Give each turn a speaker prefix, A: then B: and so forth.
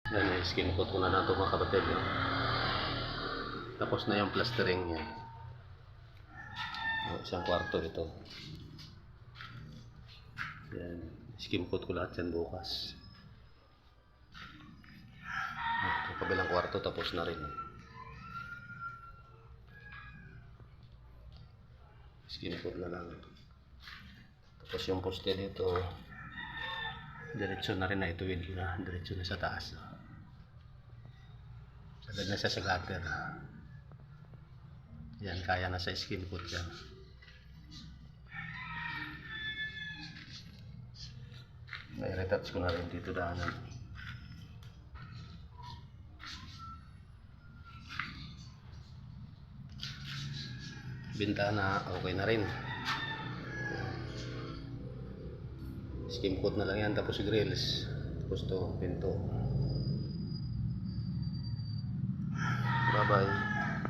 A: Yan, skin coat ko na lang ito mga kapatid. No? Tapos na yung plastering niya. Isang kwarto ito. Yan, skin coat ko lahat yan bukas. Ito, kabilang kwarto tapos na rin. Skin coat na lang. Tapos yung poste dito, diretso na rin na ituwid na, diretso na sa taas. Sagad na siya sa gutter. Yan, kaya na sa skin coat yan. May retouch ko na rin dito daanan. Bintana, okay na rin. Skim coat na lang yan, tapos grills, tapos to pinto. Bye bye.